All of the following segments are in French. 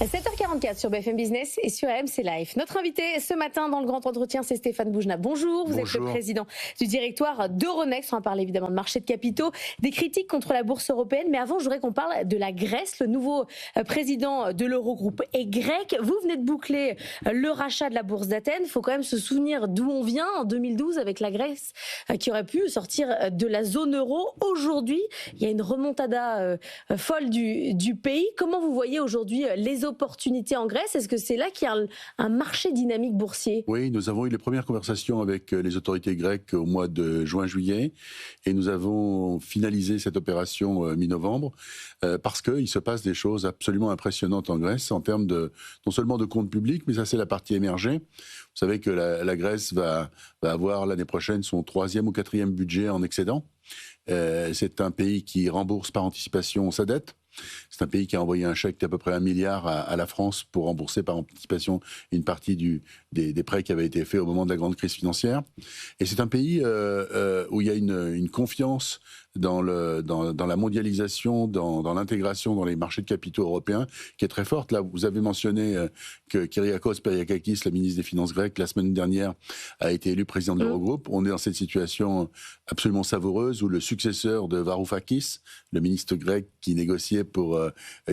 7h44 sur BFM Business et sur RMC Live. Notre invité ce matin dans le grand entretien, c'est Stéphane Boujnah. Bonjour, vous êtes le président du directoire d'Euronext. On va parler évidemment de marché de capitaux, des critiques contre la bourse européenne. Mais avant, je voudrais qu'on parle de la Grèce. Le nouveau président de l'Eurogroupe est grec. Vous venez de boucler le rachat de la bourse d'Athènes. Il faut quand même se souvenir d'où on vient en 2012 avec la Grèce qui aurait pu sortir de la zone euro. Aujourd'hui, il y a une remontada folle du pays. Comment vous voyez aujourd'hui les opportunités en Grèce? Est-ce que c'est là qu'il y a un marché dynamique boursier? Oui, nous avons eu les premières conversations avec les autorités grecques au mois de juin-juillet et nous avons finalisé cette opération mi-novembre parce qu'il se passe des choses absolument impressionnantes en Grèce en termes non seulement de comptes publics, mais ça c'est la partie émergée. Vous savez que la Grèce va avoir l'année prochaine son 3e ou 4e budget en excédent. C'est un pays qui rembourse par anticipation sa dette. C'est un pays qui a envoyé un chèque d'à peu près 1 milliard à la France pour rembourser par anticipation une partie des prêts qui avaient été faits au moment de la grande crise financière. Et c'est un pays où il y a une confiance dans la mondialisation, dans l'intégration dans les marchés de capitaux européens qui est très forte. Là, vous avez mentionné que Kyriakos Periakakis, la ministre des Finances grecque, la semaine dernière, a été élu président de l'Eurogroupe. On est dans cette situation absolument savoureuse où le successeur de Varoufakis, le ministre grec qui négociait pour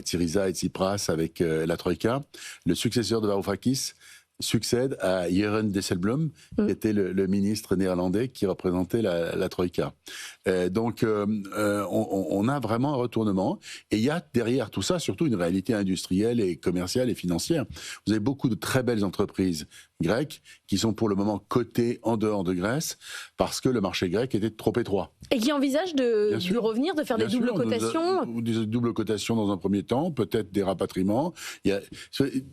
Syriza et Tsipras avec la Troïka, le successeur de Varoufakis succède à Jeroen Dijsselbloem, qui était le ministre néerlandais qui représentait la Troïka. Donc, on a vraiment un retournement. Et il y a derrière tout ça, surtout une réalité industrielle et commerciale et financière. Vous avez beaucoup de très belles entreprises grecques qui sont pour le moment cotées en dehors de Grèce parce que le marché grec était trop étroit. Et qui envisagent de revenir, de faire des doubles cotations? Des doubles cotations dans un premier temps, peut-être des rapatriements.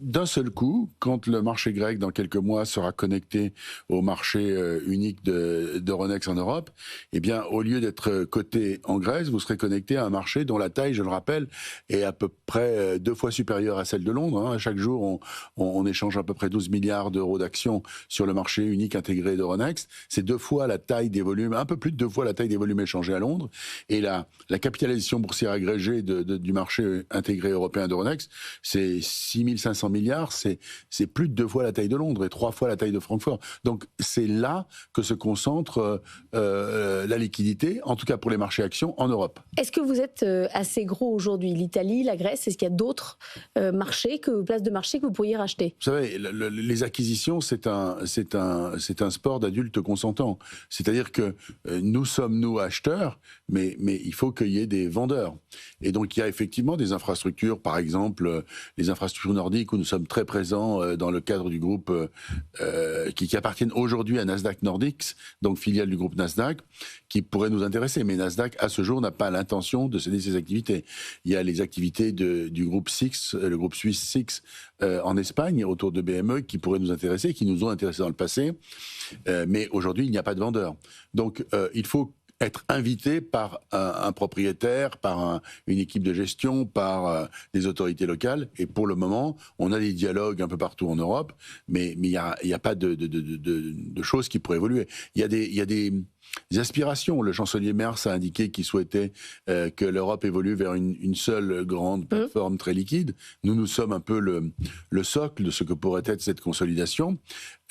D'un seul coup, quand le marché grec, dans quelques mois, sera connecté au marché unique d'Euronext en Europe, eh bien, au lieu d'être coté en Grèce, vous serez connecté à un marché dont la taille, je le rappelle, est à peu près 2 fois supérieure à celle de Londres. Chaque jour, on échange à peu près 12 milliards d'euros d'actions sur le marché unique intégré d'Euronext. C'est 2 fois la taille des volumes, un peu plus de 2 fois la taille des volumes échangés à Londres. Et la capitalisation boursière agrégée du marché intégré européen d'Euronext, c'est 6 500 milliards, c'est plus de 2 fois la taille de Londres et 3 fois la taille de Francfort. Donc c'est là que se concentre la liquidité, en tout cas pour les marchés actions en Europe. Est-ce que vous êtes assez gros aujourd'hui, l'Italie, la Grèce? Est-ce qu'il y a d'autres places de marché que vous pourriez racheter? Vous savez, les acquisitions, c'est un sport d'adultes consentants. C'est-à-dire que nous sommes, nous, acheteurs, mais il faut qu'il y ait des vendeurs. Et donc, il y a effectivement des infrastructures, par exemple, les infrastructures nordiques, où nous sommes très présents dans le cadre du groupe qui appartiennent aujourd'hui à Nasdaq Nordics, donc filiale du groupe Nasdaq, qui pourrait nous intéresser. Mais Nasdaq, à ce jour, n'a pas l'intention de céder ses activités. Il y a les activités du groupe Six, le groupe suisse Six, en Espagne, autour de BME, qui pourraient nous intéresser, qui nous ont intéressés dans le passé. Mais aujourd'hui, il n'y a pas de vendeur. Donc, il faut être invité par un propriétaire, par une équipe de gestion, par des autorités locales. Et pour le moment, on a des dialogues un peu partout en Europe, mais il n'y a pas de choses qui pourraient évoluer. Il y a des aspirations. Le chancelier Merz a indiqué qu'il souhaitait que l'Europe évolue vers une seule grande plateforme très liquide. Nous sommes un peu le socle de ce que pourrait être cette consolidation.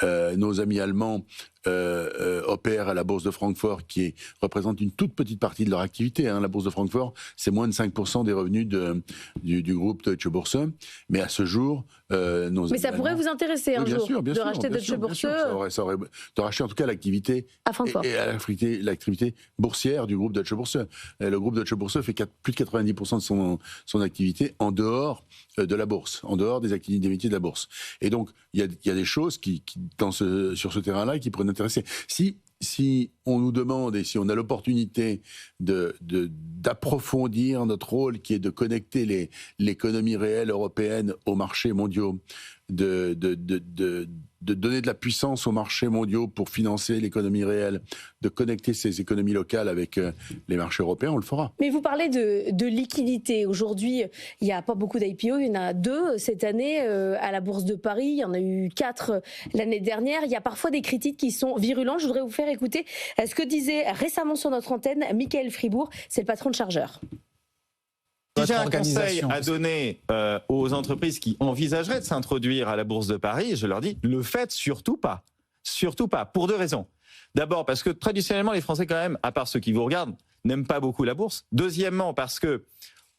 Nos amis allemands opèrent à la bourse de Francfort, qui représente une toute petite partie de leur activité. La bourse de Francfort, c'est moins de 5% des revenus du groupe Deutsche Börse. Mais à ce jour, Mais ça pourrait vous intéresser un jour de racheter Deutsche Börse? De racheter en tout cas l'activité à Francfort. Et l'activité boursière du groupe Deutsche Börse. Le groupe Deutsche Börse fait plus de 90% de son activité en dehors de la bourse, en dehors des activités des métiers de la bourse. Et donc, il y a des choses sur ce terrain-là qui pourraient nous intéresser. Si on nous demande et si on a l'opportunité d'approfondir notre rôle, qui est de connecter l'économie réelle européenne aux marchés mondiaux, de donner de la puissance aux marchés mondiaux pour financer l'économie réelle, de connecter ces économies locales avec les marchés européens, on le fera. Mais vous parlez de liquidité. Aujourd'hui, il n'y a pas beaucoup d'IPO, il y en a 2 cette année à la Bourse de Paris, il y en a eu 4 l'année dernière. Il y a parfois des critiques qui sont virulentes. Je voudrais vous faire écouter ce que disait récemment sur notre antenne Michael Fribourg, c'est le patron de Chargeur. Si j'ai un conseil à donner aux entreprises qui envisageraient de s'introduire à la Bourse de Paris, je leur dis, le faites surtout pas. Surtout pas, pour 2 raisons. D'abord, parce que traditionnellement, les Français, quand même, à part ceux qui vous regardent, n'aiment pas beaucoup la bourse. Deuxièmement, parce que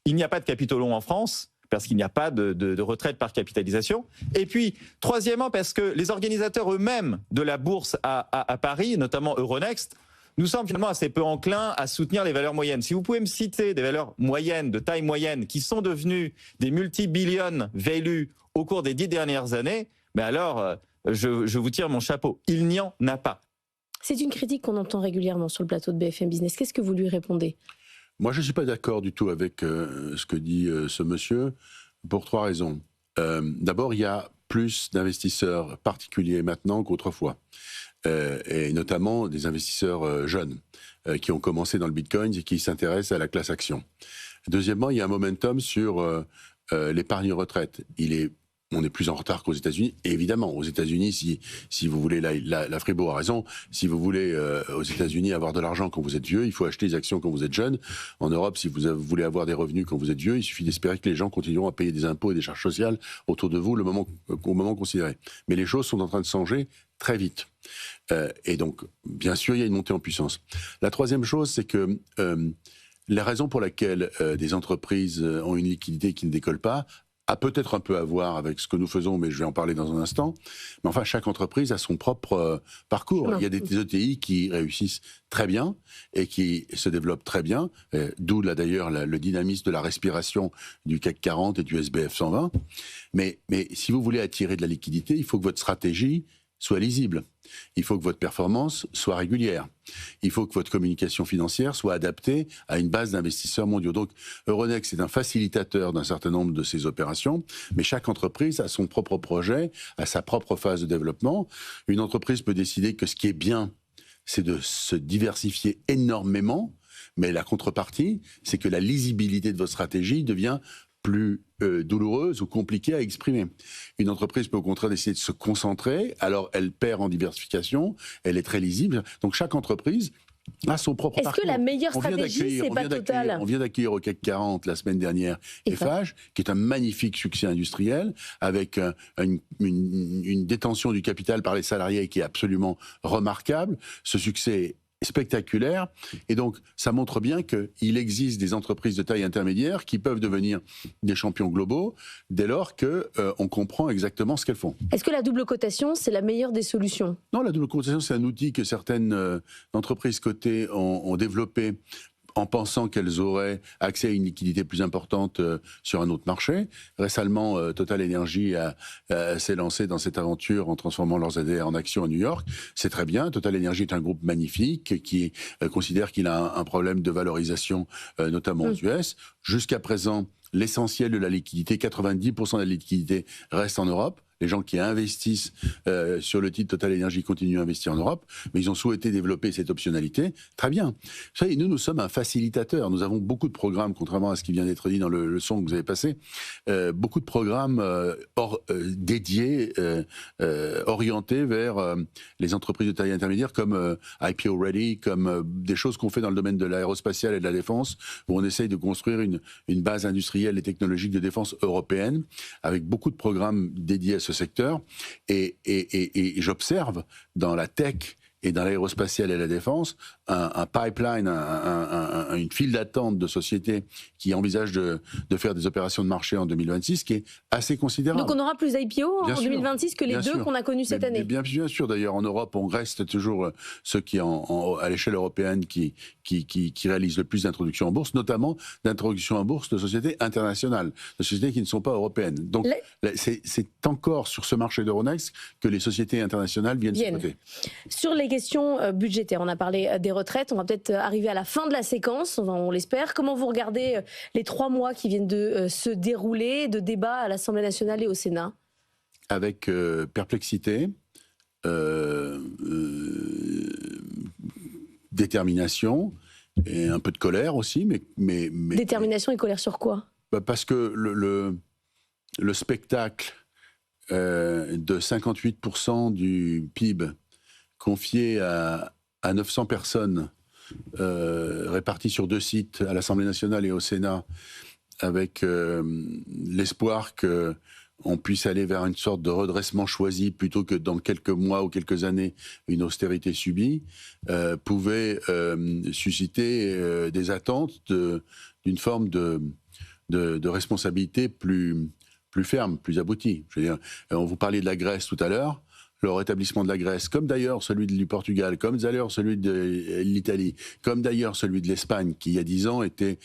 il n'y a pas de capitaux longs en France, parce qu'il n'y a pas de retraite par capitalisation. Et puis, troisièmement, parce que les organisateurs eux-mêmes de la bourse à Paris, notamment Euronext, nous sommes finalement assez peu enclins à soutenir les valeurs moyennes. Si vous pouvez me citer des valeurs moyennes, de taille moyenne, qui sont devenues des multi-billion value au cours des 10 dernières années, ben alors, je vous tire mon chapeau. Il n'y en a pas. C'est une critique qu'on entend régulièrement sur le plateau de BFM Business. Qu'est-ce que vous lui répondez ? Moi, je ne suis pas d'accord du tout avec ce que dit ce monsieur, pour 3 raisons. D'abord, il y a plus d'investisseurs particuliers maintenant qu'autrefois, et notamment des investisseurs jeunes qui ont commencé dans le Bitcoin et qui s'intéressent à la classe action. Deuxièmement, il y a un momentum sur l'épargne retraite. On est plus en retard qu'aux États-Unis. Et évidemment, aux États-Unis, si vous voulez, la Fribourg a raison, si vous voulez aux États-Unis avoir de l'argent quand vous êtes vieux, il faut acheter des actions quand vous êtes jeune. En Europe, si vous voulez avoir des revenus quand vous êtes vieux, il suffit d'espérer que les gens continueront à payer des impôts et des charges sociales autour de vous au moment considéré. Mais les choses sont en train de changer très vite. Et donc, bien sûr, il y a une montée en puissance. La troisième chose, c'est que la raison pour laquelle des entreprises ont une liquidité qui ne décolle pas a peut-être un peu à voir avec ce que nous faisons, mais je vais en parler dans un instant. Mais enfin, chaque entreprise a son propre parcours. Il y a des ETI qui réussissent très bien et qui se développent très bien, d'où là d'ailleurs le dynamisme de la respiration du CAC 40 et du SBF 120. Mais si vous voulez attirer de la liquidité, il faut que votre stratégie soit lisible. Il faut que votre performance soit régulière. Il faut que votre communication financière soit adaptée à une base d'investisseurs mondiaux. Donc, Euronext est un facilitateur d'un certain nombre de ces opérations, mais chaque entreprise a son propre projet, a sa propre phase de développement. Une entreprise peut décider que ce qui est bien, c'est de se diversifier énormément, mais la contrepartie, c'est que la lisibilité de votre stratégie devient plus douloureuse ou compliquée à exprimer. Une entreprise peut au contraire décider de se concentrer, alors elle perd en diversification, elle est très lisible. Donc chaque entreprise a son propre parcours. Est-ce que la meilleure stratégie, c'est pas Total ? On vient d'accueillir au CAC 40 la semaine dernière Eiffage, qui est un magnifique succès industriel, avec une détention du capital par les salariés qui est absolument remarquable. Ce succès spectaculaire, et donc ça montre bien qu'il existe des entreprises de taille intermédiaire qui peuvent devenir des champions globaux dès lors qu'on comprend exactement ce qu'elles font. Est-ce que la double cotation, c'est la meilleure des solutions ? Non, la double cotation, c'est un outil que certaines entreprises cotées ont développé en pensant qu'elles auraient accès à une liquidité plus importante sur un autre marché. Récemment, Total Energy s'est lancé dans cette aventure en transformant leurs ADR en actions à New York. C'est très bien. Total Energy est un groupe magnifique qui considère qu'il a un problème de valorisation, notamment aux US. Jusqu'à présent, l'essentiel de la liquidité, 90% de la liquidité reste en Europe. Les gens qui investissent sur le titre Total Energy continuent à investir en Europe, mais ils ont souhaité développer cette optionnalité. Très bien. Vous savez, nous sommes un facilitateur. Nous avons beaucoup de programmes, contrairement à ce qui vient d'être dit dans le son que vous avez passé, beaucoup de programmes dédiés, orientés vers les entreprises de taille intermédiaire, comme IPO Ready, comme des choses qu'on fait dans le domaine de l'aérospatiale et de la défense, où on essaye de construire une base industrielle et technologique de défense européenne, avec beaucoup de programmes dédiés à ce secteur, et j'observe dans la tech et dans l'aérospatiale et la défense un pipeline, une file d'attente de sociétés qui envisagent de faire des opérations de marché en 2026 qui est assez considérable. Donc on aura plus d'IPO en 2026 que les deux qu'on a connus cette année. Bien sûr, d'ailleurs en Europe on reste toujours ceux qui à l'échelle européenne qui réalisent le plus d'introductions en bourse, notamment d'introductions en bourse de sociétés internationales, de sociétés qui ne sont pas européennes. Donc c'est encore sur ce marché d'Euronext que les sociétés internationales viennent se coter. Sur les questions budgétaires, on a parlé des retraites, on va peut-être arriver à la fin de la séquence, on l'espère. Comment vous regardez les 3 mois qui viennent de se dérouler, de débats à l'Assemblée nationale et au Sénat ? Avec perplexité, détermination et un peu de colère aussi. Mais détermination et colère sur quoi ? Parce que le spectacle de 58% du PIB confié à 900 personnes réparties sur 2 sites, à l'Assemblée nationale et au Sénat, avec l'espoir que on puisse aller vers une sorte de redressement choisi plutôt que dans quelques mois ou quelques années une austérité subie, pouvait susciter des attentes d'une forme de responsabilité plus ferme, plus aboutie. Je veux dire, on vous parlait de la Grèce tout à l'heure. Le rétablissement de la Grèce, comme d'ailleurs celui du Portugal, comme d'ailleurs celui de l'Italie, comme d'ailleurs celui de l'Espagne, qui il y a 10 ans était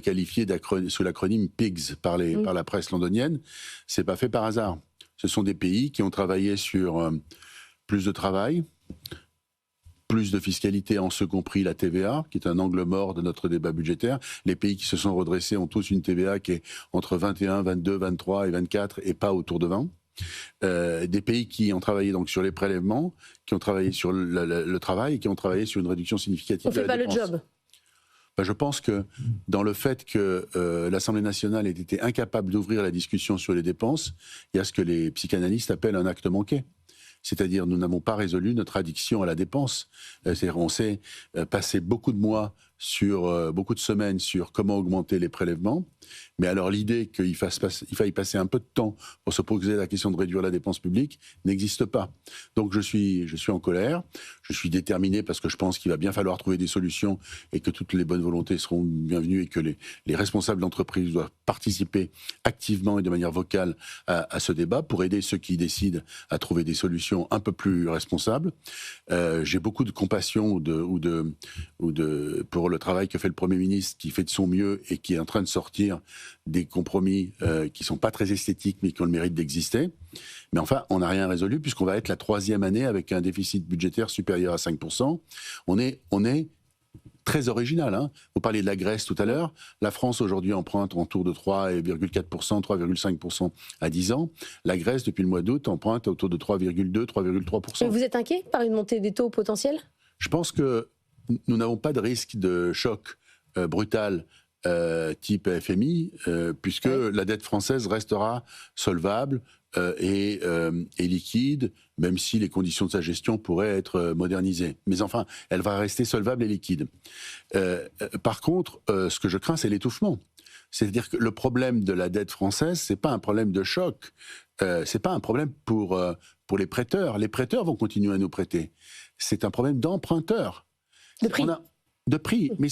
qualifié sous l'acronyme PIGS par la presse londonienne, c'est pas fait par hasard. Ce sont des pays qui ont travaillé sur plus de travail, plus de fiscalité, en ce compris la TVA, qui est un angle mort de notre débat budgétaire. Les pays qui se sont redressés ont tous une TVA qui est entre 21, 22, 23 et 24 et pas autour de 20. Des pays qui ont travaillé donc sur les prélèvements, qui ont travaillé sur le travail et qui ont travaillé sur une réduction significative de la dépense. On ne fait pas le job. Je pense que dans le fait que l'Assemblée nationale ait été incapable d'ouvrir la discussion sur les dépenses, il y a ce que les psychanalystes appellent un acte manqué. C'est-à-dire, nous n'avons pas résolu notre addiction à la dépense. C'est-à-dire, on s'est passé beaucoup de mois beaucoup de semaines sur comment augmenter les prélèvements. Mais alors l'idée qu'il faille passer un peu de temps pour se poser la question de réduire la dépense publique n'existe pas. Donc je suis en colère, je suis déterminé parce que je pense qu'il va bien falloir trouver des solutions et que toutes les bonnes volontés seront bienvenues et que les responsables d'entreprise doivent participer activement et de manière vocale à ce débat pour aider ceux qui décident à trouver des solutions un peu plus responsables. J'ai beaucoup de compassion pour le travail que fait le Premier ministre, qui fait de son mieux et qui est en train de sortir des compromis qui ne sont pas très esthétiques mais qui ont le mérite d'exister. Mais enfin, on n'a rien résolu puisqu'on va être la 3e année avec un déficit budgétaire supérieur à 5%. On est très original. Hein. Vous parliez de la Grèce tout à l'heure. La France aujourd'hui emprunte autour de 3,4%, 3,5% à 10 ans. La Grèce, depuis le mois d'août, emprunte autour de 3,2, 3,3%. Et vous êtes inquiet par une montée des taux potentiels ? Je pense que nous n'avons pas de risque de choc brutal type FMI, puisque la dette française restera solvable et liquide, même si les conditions de sa gestion pourraient être modernisées. Mais enfin, elle va rester solvable et liquide. Par contre, ce que je crains, c'est l'étouffement. C'est-à-dire que le problème de la dette française, c'est pas un problème de choc, c'est pas un problème pour les prêteurs. Les prêteurs vont continuer à nous prêter. C'est un problème d'emprunteurs. De prix, mais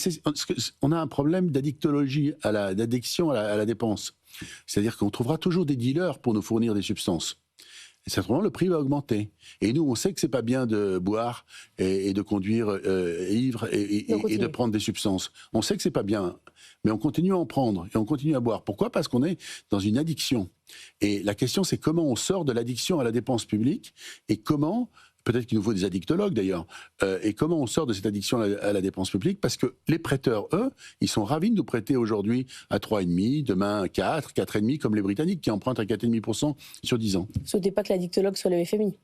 on a un problème d'addictologie, d'addiction à la dépense. C'est-à-dire qu'on trouvera toujours des dealers pour nous fournir des substances. Et certainement, le prix va augmenter. Et nous, on sait que c'est pas bien de boire et de conduire ivre et de prendre des substances. On sait que c'est pas bien, mais on continue à en prendre et on continue à boire. Pourquoi ? Parce qu'on est dans une addiction. Et la question, c'est comment on sort de l'addiction à la dépense publique et comment... Peut-être qu'il nous faut des addictologues d'ailleurs. Et comment on sort de cette addiction à la dépense publique ? Parce que les prêteurs, eux, ils sont ravis de nous prêter aujourd'hui à 3,5, demain à 4, 4,5, comme les Britanniques qui empruntent à 4,5% sur 10 ans. Vous ne souhaitez pas que l'addictologue soit le FMI ?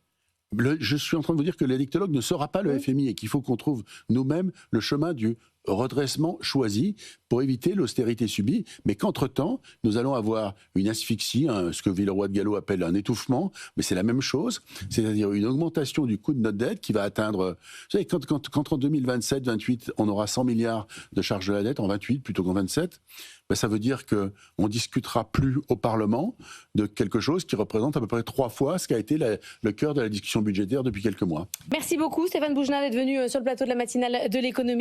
Je suis en train de vous dire que l'addictologue ne sera pas le FMI et qu'il faut qu'on trouve nous-mêmes le chemin du redressement choisi pour éviter l'austérité subie, mais qu'entre-temps, nous allons avoir une asphyxie, ce que Villeroy de Galhau appelle un étouffement, mais c'est la même chose, c'est-à-dire une augmentation du coût de notre dette qui va atteindre... Vous savez, quand en 2027-28, on aura 100 milliards de charges de la dette, en 28 plutôt qu'en 27, ben ça veut dire qu'on ne discutera plus au Parlement de quelque chose qui représente à peu près 3 fois ce qui a été le cœur de la discussion budgétaire depuis quelques mois. Merci beaucoup Stéphane Boujnah d'être venu sur le plateau de la matinale de l'économie.